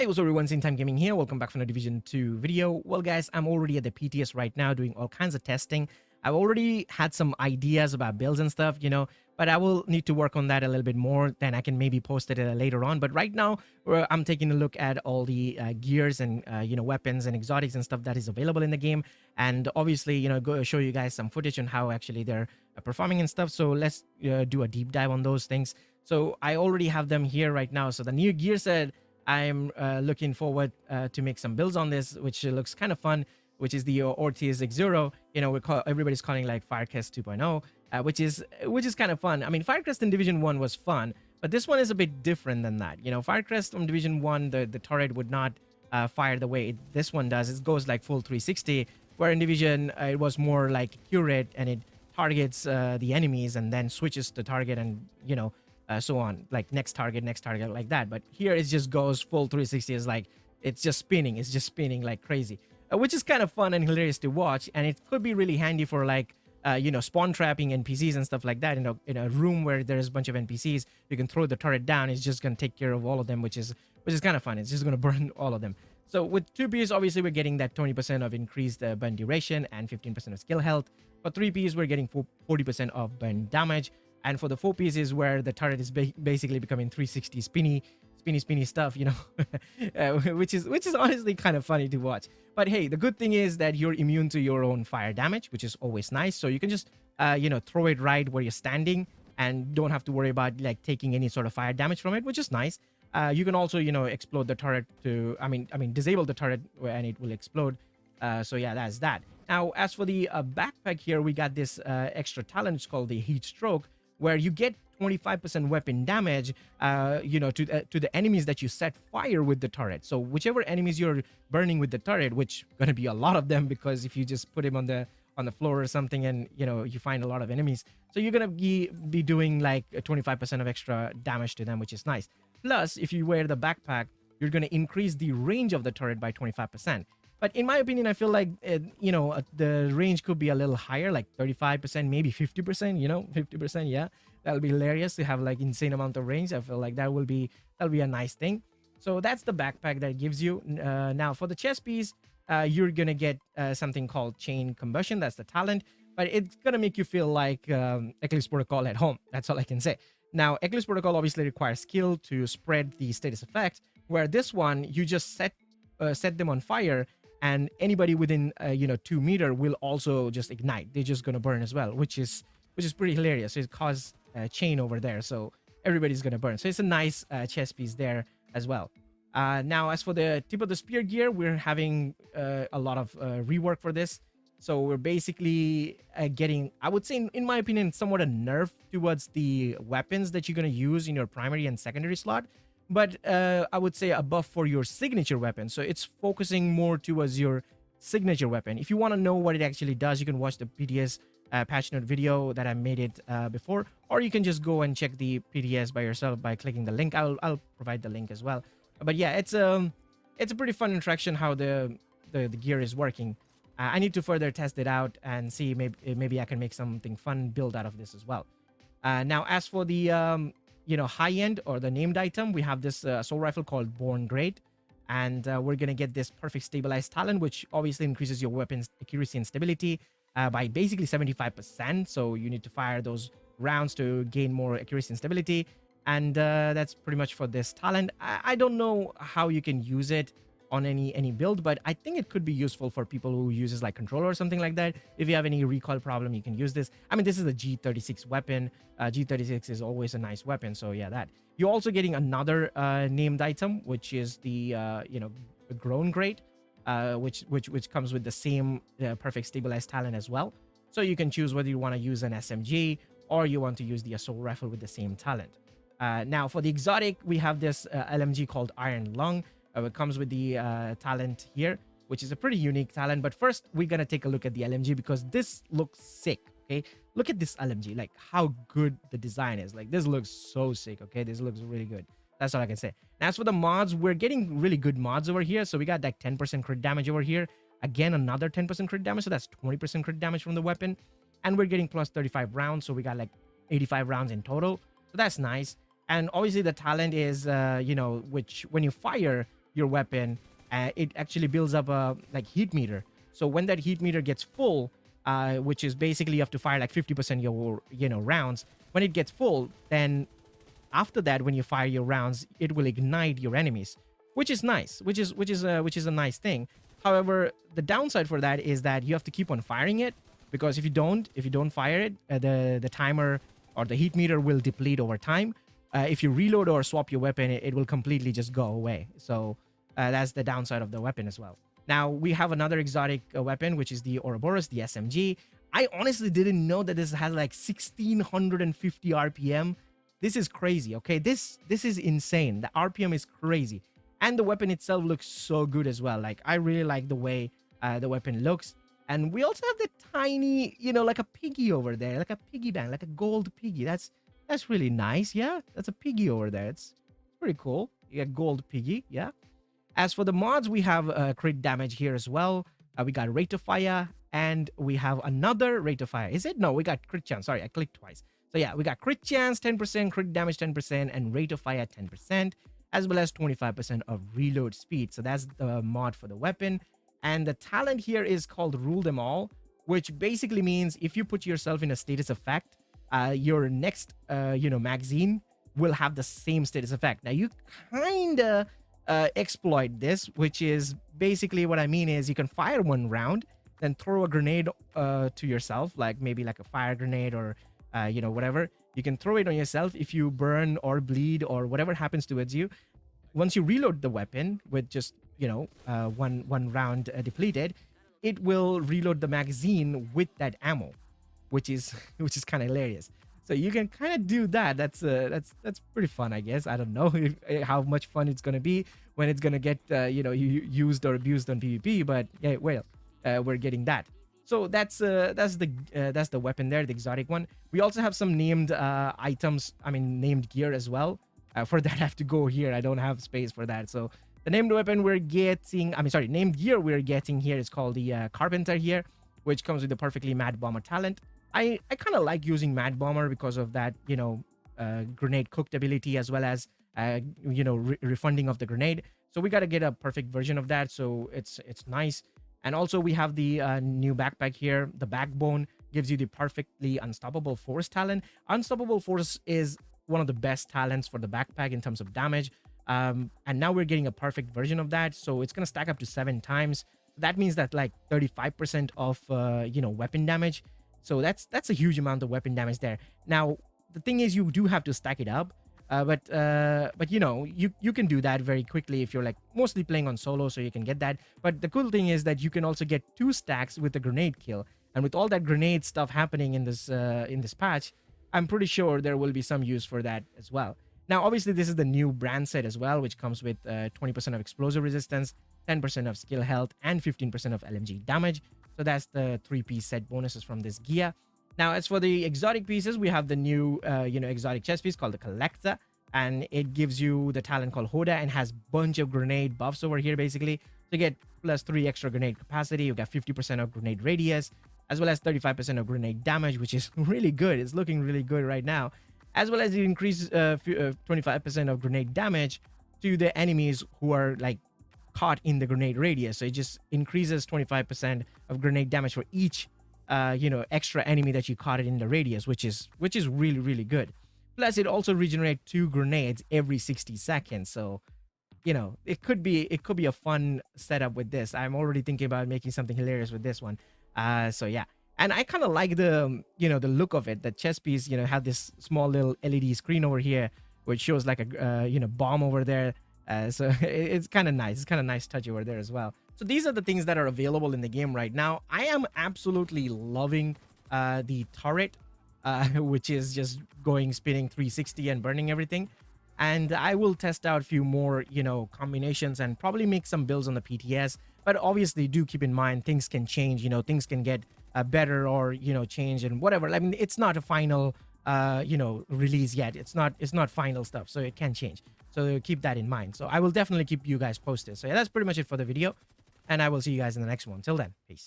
Hey, what's up everyone, Time Gaming here. Welcome back for another Division 2 video. Well guys, I'm already at the PTS right now doing all kinds of testing. I've already had some ideas about builds and stuff, but I will need to work on that a little bit more. Then I can maybe post it later on. But right now, I'm taking a look at all the gears and, weapons and exotics and stuff that is available in the game. And obviously, go show you guys some footage on how actually they're performing and stuff. So let's do a deep dive on those things. So I already have them here right now. So the new gear set, I'm looking forward to make some builds on this, which looks kind of fun, which is the Ortiz Exuro. Everybody's calling like Firecrest 2.0, which is kind of fun. I mean, Firecrest in Division 1 was fun, but this one is a bit different than that. Firecrest from Division 1, the turret would not fire the way this one does. It goes like full 360, where in Division it was more like accurate, and it targets the enemies and then switches to target and, so on, like next target like that. But here it just goes full 360. It's just spinning like crazy, which is kind of fun and hilarious to watch. And it could be really handy for like spawn trapping NPCs and stuff like that. In a room where there's a bunch of NPCs, you can throw the turret down. It's just gonna take care of all of them, which is kind of fun. It's just gonna burn all of them. So with 2Ps, obviously we're getting that 20% of increased burn duration and 15% of skill health. For 3Ps, we're getting 40% of burn damage. And for the 4Ps is where the turret is basically becoming 360 spinny stuff, which is honestly kind of funny to watch. But hey, the good thing is that you're immune to your own fire damage, which is always nice. So you can just throw it right where you're standing and don't have to worry about like taking any sort of fire damage from it, which is nice. You can also explode the turret to disable the turret and it will explode. So yeah, that's that. Now as for the backpack here, we got this extra talent. It's called the heat stroke, where you get 25% weapon damage, to the enemies that you set fire with the turret. So whichever enemies you're burning with the turret, which gonna be a lot of them, because if you just put him on the floor or something, and you find a lot of enemies, so you're gonna be doing like 25% of extra damage to them, which is nice. Plus, if you wear the backpack, you're gonna increase the range of the turret by 25%. But in my opinion, I feel like, the range could be a little higher, like 35%, maybe 50%, 50%. Yeah, that'll be hilarious to have like insane amount of range. I feel like that'll be a nice thing. So that's the backpack that it gives you. Now for the chest piece, you're going to get something called chain combustion. That's the talent, but it's going to make you feel like Eclipse Protocol at home. That's all I can say. Now, Eclipse Protocol obviously requires skill to spread the status effect, where this one, you just set them on fire, and anybody within 2 meters will also just ignite. They're just gonna burn as well, which is pretty hilarious. So it causes a chain over there, so everybody's gonna burn. So it's a nice chest piece there as well. Now as for the tip of the spear gear, we're having a lot of rework for this. So we're basically getting, I would say in my opinion, somewhat a nerf towards the weapons that you're gonna use in your primary and secondary slot. But I would say a buff for your signature weapon. So it's focusing more towards your signature weapon. If you want to know what it actually does, you can watch the PTS patch note video that I made it before, or you can just go and check the PTS by yourself by clicking the link. I'll provide the link as well. But yeah, it's a pretty fun interaction how the gear is working. I need to further test it out and see maybe I can make something fun build out of this as well. Now as for the high end or the named item, we have this assault rifle called Born Great, and we're gonna get this perfect stabilized talent, which obviously increases your weapon's accuracy and stability by basically 75%. So you need to fire those rounds to gain more accuracy and stability, and that's pretty much for this talent. I don't know how you can use it on any build, but I think it could be useful for people who uses like controller or something like that. If you have any recoil problem, you can use this. I mean, this is a G36 weapon. G36 is always a nice weapon, so yeah, that. You're also getting another named item, which is the Grown Great, which comes with the same perfect stabilized talent as well. So you can choose whether you want to use an SMG or you want to use the assault rifle with the same talent. Now for the exotic, we have this LMG called Iron Lung. It comes with the talent here, which is a pretty unique talent. But first, we're going to take a look at the LMG because this looks sick, okay? Look at this LMG, like how good the design is. Like this looks so sick, okay? This looks really good. That's all I can say. And as for the mods, we're getting really good mods over here. So we got like 10% crit damage over here. Again, another 10% crit damage. So that's 20% crit damage from the weapon. And we're getting plus 35 rounds. So we got like 85 rounds in total. So that's nice. And obviously the talent is, which when you fire, your weapon, it actually builds up a like heat meter. So when that heat meter gets full, which is basically you have to fire like 50% your rounds. When it gets full, then after that, when you fire your rounds, it will ignite your enemies, which is nice, which is a nice thing. However, the downside for that is that you have to keep on firing it, because if you don't fire it, the timer or the heat meter will deplete over time. If you reload or swap your weapon, it will completely just go away. So that's the downside of the weapon as well. Now we have another exotic weapon, which is the Ouroboros, the SMG. I honestly didn't know that this has like 1650 RPM. This is crazy. Okay, this is insane. The RPM is crazy, and the weapon itself looks so good as well. Like, I really like the way the weapon looks. And we also have the tiny, like a piggy over there, like a piggy bank, like a gold piggy. That's really nice. Yeah, that's a piggy over there. It's pretty cool. You got gold piggy. Yeah. As for the mods, we have crit damage here as well. We got rate of fire, and we have another rate of fire. Is it? No, we got crit chance. Sorry, I clicked twice. So yeah, we got crit chance 10%, crit damage 10%, and rate of fire 10%, as well as 25% of reload speed. So that's the mod for the weapon. And the talent here is called Rule Them All, which basically means if you put yourself in a status effect, your next magazine will have the same status effect. Now you kind of exploit this, which is basically what I mean is you can fire one round, then throw a grenade to yourself, like maybe like a fire grenade or whatever. You can throw it on yourself. If you burn or bleed or whatever happens towards you, once you reload the weapon with just one round depleted, it will reload the magazine with that ammo, which is kind of hilarious. So you can kind of do that. That's pretty fun, I guess. I don't know how much fun it's gonna be when it's gonna get used or abused on PvP, but yeah, well, we're getting that. So that's the weapon there, the exotic one. We also have some named items. I mean, named gear as well. For that, I have to go here. I don't have space for that. So the named weapon we're getting, named gear we're getting here is called the Carpenter here, which comes with the perfectly Mad Bomber talent. I kind of like using Mad Bomber because of that, grenade cooked ability, as well as refunding of the grenade. So we got to get a perfect version of that. So it's nice. And also we have the new backpack here. The Backbone gives you the perfectly Unstoppable Force talent. Unstoppable Force is one of the best talents for the backpack in terms of damage. And now we're getting a perfect version of that. So it's going to stack up to 7 times. That means that like 35% of, weapon damage. So that's a huge amount of weapon damage there. Now, the thing is, you do have to stack it up. But you can do that very quickly if you're like mostly playing on solo, so you can get that. But the cool thing is that you can also get 2 stacks with the grenade kill. And with all that grenade stuff happening in this patch, I'm pretty sure there will be some use for that as well. Now, obviously, this is the new brand set as well, which comes with 20% of explosive resistance, 10% of skill health, and 15% of LMG damage. So that's the 3-piece set bonuses from this gear. Now, as for the exotic pieces, we have the new, exotic chest piece called the Collector, and it gives you the talent called Hoda and has bunch of grenade buffs over here, basically. So you get +3 extra grenade capacity. You got 50% of grenade radius, as well as 35% of grenade damage, which is really good. It's looking really good right now. As well as it increases 25% of grenade damage to the enemies who are like caught in the grenade radius. So it just increases 25% of grenade damage for each extra enemy that you caught it in the radius, which is really, really good. Plus, it also regenerates 2 grenades every 60 seconds. So, it could be a fun setup with this. I'm already thinking about making something hilarious with this one. So yeah. And I kind of like the look of it. The chest piece, have this small little LED screen over here, which shows like a bomb over there. So it's kind of nice. It's kind of nice touch over there as well. So these are the things that are available in the game right now. I am absolutely loving the turret, which is just spinning 360 and burning everything. And I will test out a few more, combinations and probably make some builds on the PTS. But obviously, do keep in mind things can change. Things can get better or change and whatever. I mean, it's not a final release yet. It's not final stuff, so it can change. So keep that in mind. So I will definitely keep you guys posted. So yeah, that's pretty much it for the video, and I will see you guys in the next one. Till then, peace.